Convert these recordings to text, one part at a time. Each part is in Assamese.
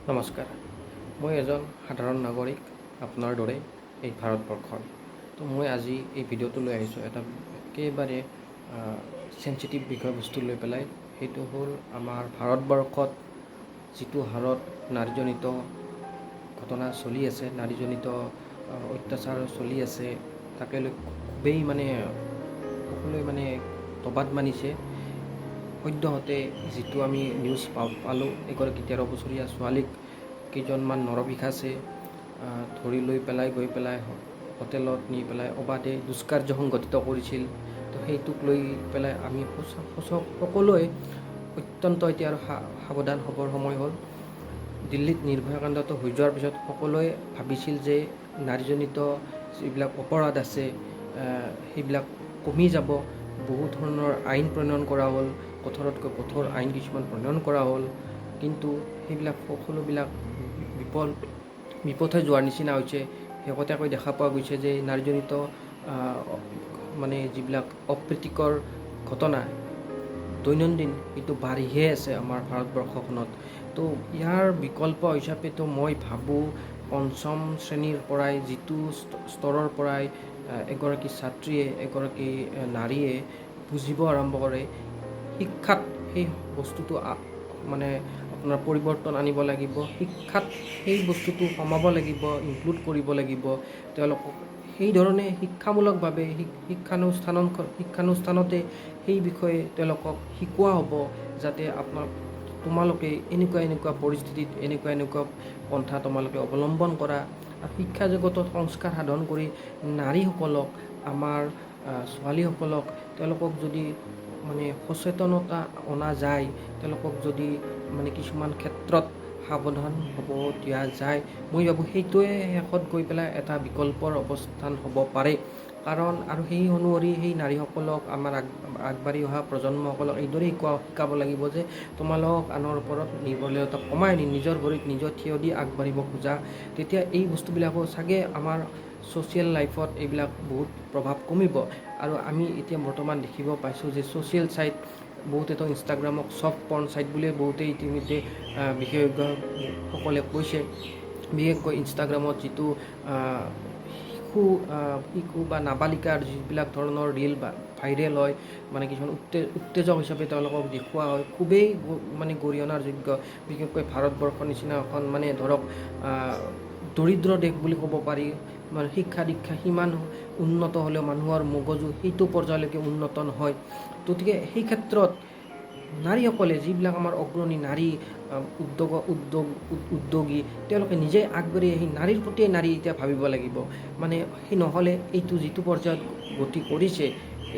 নমস্কাৰ, মই এজন সাধাৰণ নাগৰিক আপোনাৰ দৰে এই ভাৰতবৰ্ষৰ। তো মই আজি এই ভিডিঅ'টো লৈ আহিছোঁ এটা একেবাৰে চেঞ্চিটিভ বিষয়বস্তু লৈ পেলাই। সেইটো হ'ল আমাৰ ভাৰতবৰ্ষত যিটো হাৰত নাৰীজনিত ঘটনা চলি আছে, নাৰীজনিত অত্যাচাৰ চলি আছে, তাকে লৈ খুবেই সকলোৱে তবাদ মানিছে। সদ্যহতে যিটো আমি নিউজ পালোঁ, এগৰাকী 13 বছৰীয়া ছোৱালীক কেইজনমান নৰপিশাচে ধৰি লৈ পেলাই গৈ পেলাই হোটেলত নি পেলাই অবাধে দুষ্কাৰ্য সংঘটিত কৰিছিল। তো সেইটোক লৈ পেলাই আমি সকলোৱে অত্যন্ত এতিয়া আৰু সাৱধান হ'বৰ সময় হ'ল। দিল্লীত নিৰ্ভয়া কাণ্ডটো হৈ যোৱাৰ পিছত সকলোৱে ভাবিছিল যে নাৰীজনিত যিবিলাক অপৰাধ আছে সেইবিলাক কমি যাব। বহু ধৰণৰ আইন প্ৰণয়ন কৰা হ'ল, কঠোৰতকৈ কঠোৰ আইন কিছুমান প্ৰণয়ন কৰা হ'ল, কিন্তু সেইবিলাক সকলোবিলাক বিপথে যোৱাৰ নিচিনা হৈছে। শেহতীয়াকৈ দেখা পোৱা গৈছে যে নাৰীজনিত যিবিলাক অপ্ৰীতিকৰ ঘটনা দৈনন্দিন এইটো বাঢ়িহে আছে আমাৰ ভাৰতবৰ্ষখনত। তো ইয়াৰ বিকল্প হিচাপেতো মই ভাবোঁ পঞ্চম শ্ৰেণীৰ পৰাই যিটো স্তৰৰ পৰাই এগৰাকী ছাত্ৰীয়ে এগৰাকী নাৰীয়ে বুজিব আৰম্ভ কৰে, শিক্ষাত সেই বস্তুটো আপোনাৰ পৰিৱৰ্তন আনিব লাগিব। শিক্ষাত সেই বস্তুটো সোমাব লাগিব, ইনক্লুড কৰিব লাগিব। তেওঁলোকক সেই ধৰণে শিক্ষামূলকভাৱে শিক্ষানুষ্ঠানতে সেই বিষয়ে তেওঁলোকক শিকোৱা হ'ব, যাতে তোমালোকে এনেকুৱা পৰিস্থিতিত এনেকুৱা পন্থা তোমালোকে অৱলম্বন কৰা। আৰু শিক্ষা জগতত সংস্কাৰ সাধন কৰি নাৰীসকলক, আমাৰ ছোৱালীসকলক তেওঁলোকক যদি সচেতনতা অনা যায়, তেওঁলোকক যদি কিছুমান ক্ষেত্ৰত সাৱধান হ'ব দিয়া যায়, মই ভাবোঁ সেইটোৱে শেষত গৈ পেলাই এটা বিকল্পৰ অৱস্থান হ'ব পাৰে। কাৰণ আৰু সেই অনুসৰি সেই নাৰীসকলক আমাৰ আগবাঢ়ি অহা প্ৰজন্মসকলক এইদৰে শিকাব লাগিব যে তোমালোক আনৰ ওপৰত নিৰ্ভৰশীলতা কমাই নিজৰ ভৰিত নিজৰ থিয় দি আগবাঢ়িব খোজা। তেতিয়া এই বস্তুবিলাকো চাগে আমাৰ ছ'চিয়েল লাইফত এইবিলাক বহুত প্ৰভাৱ কমিব। আৰু আমি এতিয়া বৰ্তমান দেখিব পাইছোঁ যে ছ'চিয়েল ছাইট বহুতেতো ইনষ্টাগ্ৰামক ছফ্ট পৰ্ণ ছাইট বুলিয়ে বহুতেই ইতিমধ্যে বিশেষজ্ঞসকলে কৈছে। বিশেষকৈ ইনষ্টাগ্ৰামত যিটো শিশু বা নাবালিকাৰ যিবিলাক ধৰণৰ ৰীল বা ভাইৰেল হয়, কিছুমান উত্তেজক হিচাপে তেওঁলোকক দেখুওৱা হয়, খুবেই গৰিহণাৰ যোগ্য। বিশেষকৈ ভাৰতবৰ্ষৰ নিচিনা এখন ধৰক দৰিদ্ৰ দেশ বুলি ক'ব পাৰি। শিক্ষা দীক্ষা সিমান উন্নত হ'লেও মানুহৰ মগজু সেইটো পৰ্যায়লৈকে উন্নত নহয়। গতিকে সেই ক্ষেত্ৰত নাৰীসকলে, যিবিলাক আমাৰ অগ্ৰণী নাৰী উদ্যোগী, তেওঁলোকে নিজে আগবাঢ়ি আহি নাৰীৰ প্ৰতিয়ে নাৰী এতিয়া ভাবিব লাগিব। সেই নহ'লে এইটো যিটো পৰ্যায়ত গতি কৰিছে,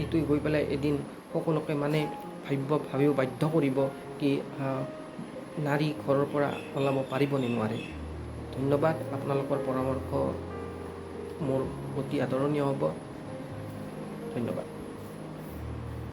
এইটো গৈ পেলাই এদিন সকলোকে ভাবিব বাধ্য কৰিব কি নাৰী ঘৰৰ পৰা ওলাব পাৰিব নে নোৱাৰে। ধন্যবাদ। আপোনালোকৰ পৰামৰ্শ মোৰ অতি আদৰণীয় হ'ব। ধন্যবাদ।